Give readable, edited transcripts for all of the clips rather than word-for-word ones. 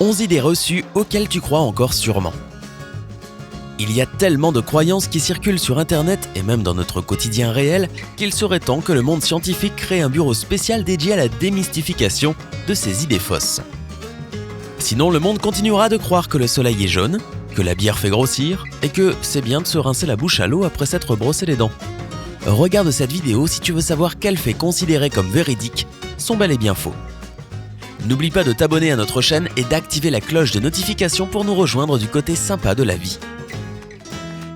11 idées reçues auxquelles tu crois encore sûrement. Il y a tellement de croyances qui circulent sur Internet et même dans notre quotidien réel qu'il serait temps que le monde scientifique crée un bureau spécial dédié à la démystification de ces idées fausses. Sinon, le monde continuera de croire que le soleil est jaune, que la bière fait grossir et que c'est bien de se rincer la bouche à l'eau après s'être brossé les dents. Regarde cette vidéo si tu veux savoir quels faits considérés comme véridiques sont bel et bien faux. N'oublie pas de t'abonner à notre chaîne et d'activer la cloche de notification pour nous rejoindre du côté sympa de la vie.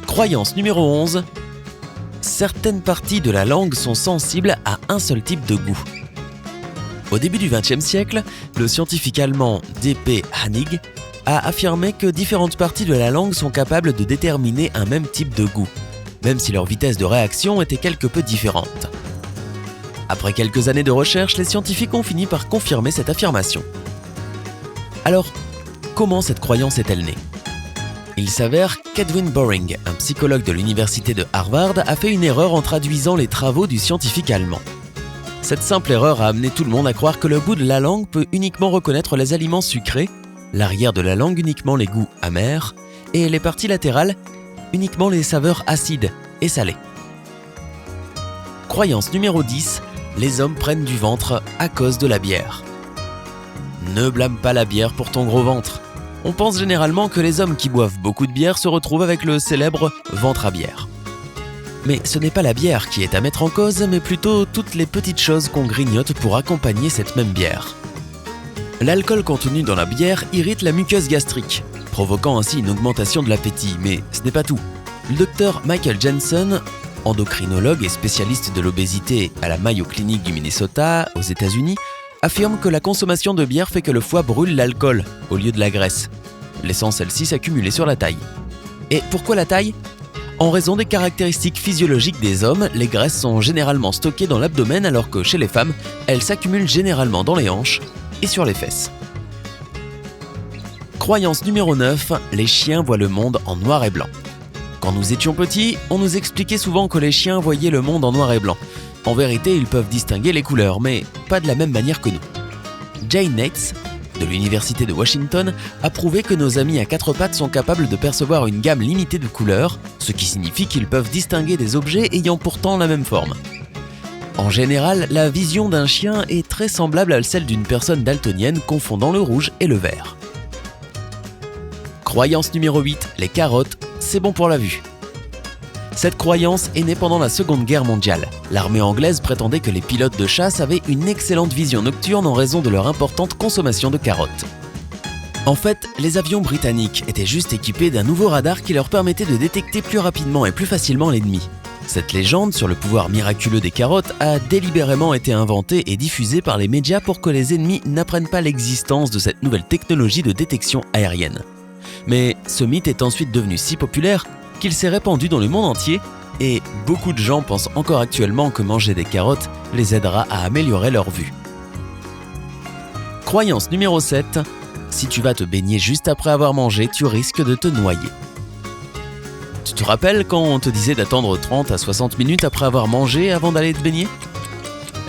Croyance numéro 11. Certaines parties de la langue sont sensibles à un seul type de goût. Au début du XXe siècle, le scientifique allemand D.P. Hanig a affirmé que différentes parties de la langue sont capables de déterminer un même type de goût, même si leur vitesse de réaction était quelque peu différente. Après quelques années de recherche, les scientifiques ont fini par confirmer cette affirmation. Alors, comment cette croyance est-elle née ? Il s'avère qu'Edwin Boring, un psychologue de l'université de Harvard, a fait une erreur en traduisant les travaux du scientifique allemand. Cette simple erreur a amené tout le monde à croire que le bout de la langue peut uniquement reconnaître les aliments sucrés, l'arrière de la langue uniquement les goûts amers, et les parties latérales uniquement les saveurs acides et salées. Croyance numéro 10. Les hommes prennent du ventre à cause de la bière. Ne blâme pas la bière pour ton gros ventre. On pense généralement que les hommes qui boivent beaucoup de bière se retrouvent avec le célèbre ventre à bière. Mais ce n'est pas la bière qui est à mettre en cause, mais plutôt toutes les petites choses qu'on grignote pour accompagner cette même bière. L'alcool contenu dans la bière irrite la muqueuse gastrique, provoquant ainsi une augmentation de l'appétit, mais ce n'est pas tout. Le docteur Michael Jensen, endocrinologue et spécialiste de l'obésité à la Mayo Clinic du Minnesota, aux États-Unis, affirme que la consommation de bière fait que le foie brûle l'alcool au lieu de la graisse, laissant celle-ci s'accumuler sur la taille. Et pourquoi la taille ? En raison des caractéristiques physiologiques des hommes, les graisses sont généralement stockées dans l'abdomen alors que chez les femmes, elles s'accumulent généralement dans les hanches et sur les fesses. Croyance numéro 9, les chiens voient le monde en noir et blanc. Quand nous étions petits, on nous expliquait souvent que les chiens voyaient le monde en noir et blanc. En vérité, ils peuvent distinguer les couleurs, mais pas de la même manière que nous. Jay Nates, de l'Université de Washington, a prouvé que nos amis à quatre pattes sont capables de percevoir une gamme limitée de couleurs, ce qui signifie qu'ils peuvent distinguer des objets ayant pourtant la même forme. En général, la vision d'un chien est très semblable à celle d'une personne daltonienne confondant le rouge et le vert. Croyance numéro 8, les carottes, c'est bon pour la vue. Cette croyance est née pendant la Seconde Guerre mondiale. L'armée anglaise prétendait que les pilotes de chasse avaient une excellente vision nocturne en raison de leur importante consommation de carottes. En fait, les avions britanniques étaient juste équipés d'un nouveau radar qui leur permettait de détecter plus rapidement et plus facilement l'ennemi. Cette légende sur le pouvoir miraculeux des carottes a délibérément été inventée et diffusée par les médias pour que les ennemis n'apprennent pas l'existence de cette nouvelle technologie de détection aérienne. Mais ce mythe est ensuite devenu si populaire qu'il s'est répandu dans le monde entier et beaucoup de gens pensent encore actuellement que manger des carottes les aidera à améliorer leur vue. Croyance numéro 7. Si tu vas te baigner juste après avoir mangé, tu risques de te noyer. Tu te rappelles quand on te disait d'attendre 30 à 60 minutes après avoir mangé avant d'aller te baigner ?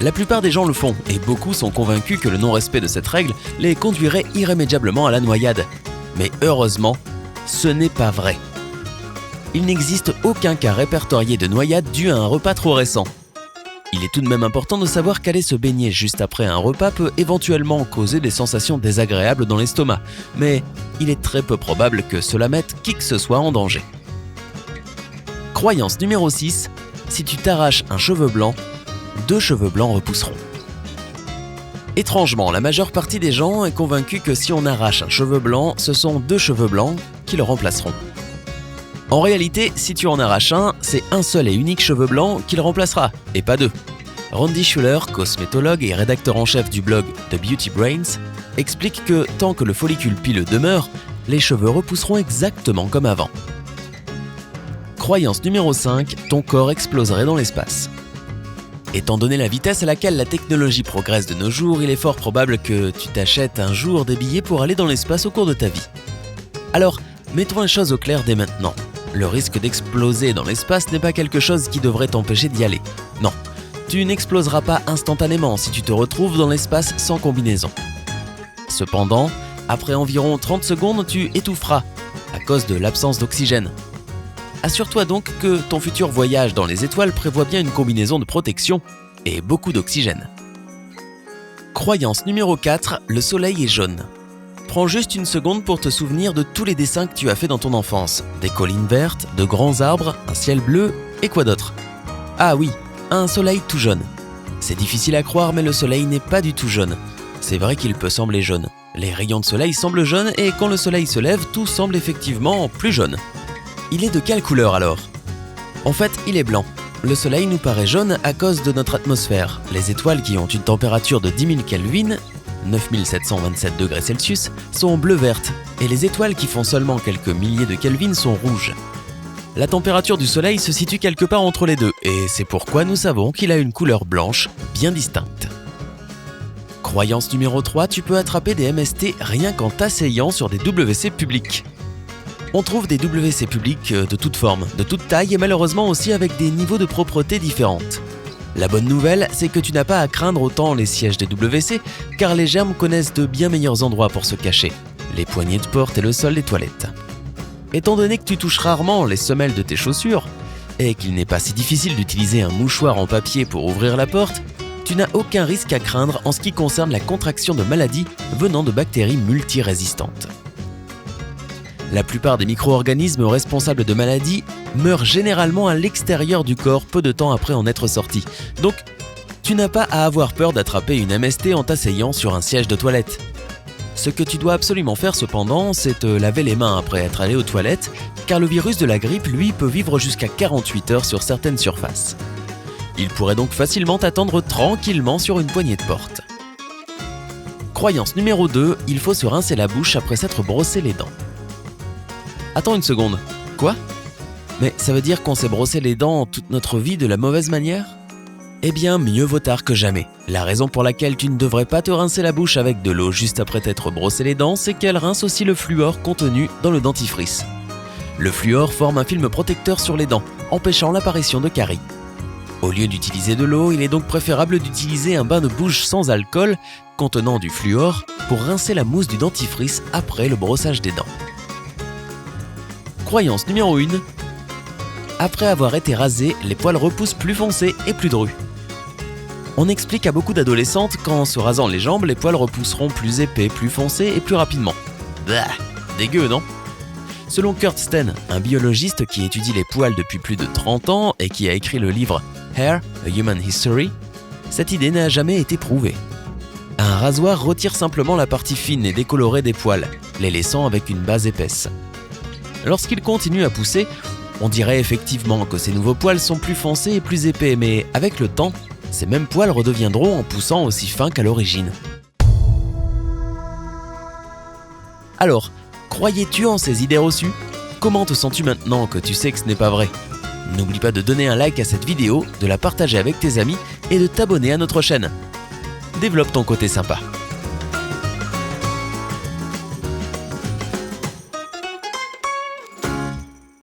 La plupart des gens le font et beaucoup sont convaincus que le non-respect de cette règle les conduirait irrémédiablement à la noyade. Mais heureusement, ce n'est pas vrai. Il n'existe aucun cas répertorié de noyade dû à un repas trop récent. Il est tout de même important de savoir qu'aller se baigner juste après un repas peut éventuellement causer des sensations désagréables dans l'estomac, mais il est très peu probable que cela mette qui que ce soit en danger. Croyance numéro 6, si tu t'arraches un cheveu blanc, 2 cheveux blancs repousseront. Étrangement, la majeure partie des gens est convaincue que si on arrache un cheveu blanc, ce sont 2 cheveux blancs qui le remplaceront. En réalité, si tu en arraches un, c'est un seul et unique cheveu blanc qui le remplacera, et pas 2. Randy Schuller, cosmétologue et rédacteur en chef du blog The Beauty Brains, explique que tant que le follicule pileux demeure, les cheveux repousseront exactement comme avant. Croyance numéro 5, ton corps exploserait dans l'espace. Étant donné la vitesse à laquelle la technologie progresse de nos jours, il est fort probable que tu t'achètes un jour des billets pour aller dans l'espace au cours de ta vie. Alors, mettons les choses au clair dès maintenant. Le risque d'exploser dans l'espace n'est pas quelque chose qui devrait t'empêcher d'y aller. Non, tu n'exploseras pas instantanément si tu te retrouves dans l'espace sans combinaison. Cependant, Après environ 30 secondes, tu étoufferas à cause de l'absence d'oxygène. Assure-toi donc que ton futur voyage dans les étoiles prévoit bien une combinaison de protection et beaucoup d'oxygène. Croyance numéro 4, le soleil est jaune. Prends juste une seconde pour te souvenir de tous les dessins que tu as fait dans ton enfance. Des collines vertes, de grands arbres, un ciel bleu et quoi d'autre? Ah oui, un soleil tout jaune. C'est difficile à croire mais le soleil n'est pas du tout jaune. C'est vrai qu'il peut sembler jaune. Les rayons de soleil semblent jaunes et quand le soleil se lève, tout semble effectivement plus jaune. Il est de quelle couleur alors? En fait, il est blanc. Le soleil nous paraît jaune à cause de notre atmosphère. Les étoiles qui ont une température de 10 000 Kelvin, 9727 degrés Celsius, sont bleu-vertes et les étoiles qui font seulement quelques milliers de Kelvin sont rouges. La température du soleil se situe quelque part entre les deux et c'est pourquoi nous savons qu'il a une couleur blanche bien distincte. Croyance numéro 3, tu peux attraper des MST rien qu'en t'asseyant sur des WC publics. On trouve des WC publics de toutes formes, de toutes tailles et malheureusement aussi avec des niveaux de propreté différentes. La bonne nouvelle, c'est que tu n'as pas à craindre autant les sièges des WC car les germes connaissent de bien meilleurs endroits pour se cacher, les poignées de porte et le sol des toilettes. Étant donné que tu touches rarement les semelles de tes chaussures et qu'il n'est pas si difficile d'utiliser un mouchoir en papier pour ouvrir la porte, tu n'as aucun risque à craindre en ce qui concerne la contraction de maladies venant de bactéries multirésistantes. La plupart des micro-organismes responsables de maladies meurent généralement à l'extérieur du corps peu de temps après en être sortis. Donc, tu n'as pas à avoir peur d'attraper une MST en t'asseyant sur un siège de toilette. Ce que tu dois absolument faire cependant, c'est te laver les mains après être allé aux toilettes, car le virus de la grippe, lui, peut vivre jusqu'à 48 heures sur certaines surfaces. Il pourrait donc facilement t'attendre tranquillement sur une poignée de porte. Croyance numéro 2, il faut se rincer la bouche après s'être brossé les dents. Attends une seconde, quoi? Mais ça veut dire qu'on s'est brossé les dents toute notre vie de la mauvaise manière? Eh bien, mieux vaut tard que jamais. La raison pour laquelle tu ne devrais pas te rincer la bouche avec de l'eau juste après t'être brossé les dents, c'est qu'elle rince aussi le fluor contenu dans le dentifrice. Le fluor forme un film protecteur sur les dents, empêchant l'apparition de caries. Au lieu d'utiliser de l'eau, il est donc préférable d'utiliser un bain de bouche sans alcool contenant du fluor pour rincer la mousse du dentifrice après le brossage des dents. Croyance numéro 1. Après avoir été rasé, les poils repoussent plus foncés et plus drus. On explique à beaucoup d'adolescentes qu'en se rasant les jambes, les poils repousseront plus épais, plus foncés et plus rapidement. Bah, dégueu, non? Selon Kurt Sten, un biologiste qui étudie les poils depuis plus de 30 ans et qui a écrit le livre Hair, A Human History, cette idée n'a jamais été prouvée. Un rasoir retire simplement la partie fine et décolorée des poils, les laissant avec une base épaisse. Lorsqu'ils continuent à pousser, on dirait effectivement que ces nouveaux poils sont plus foncés et plus épais, mais avec le temps, ces mêmes poils redeviendront en poussant aussi fin qu'à l'origine. Alors, croyais-tu en ces idées reçues? Comment te sens-tu maintenant que tu sais que ce n'est pas vrai? N'oublie pas de donner un like à cette vidéo, de la partager avec tes amis et de t'abonner à notre chaîne. Développe ton côté sympa.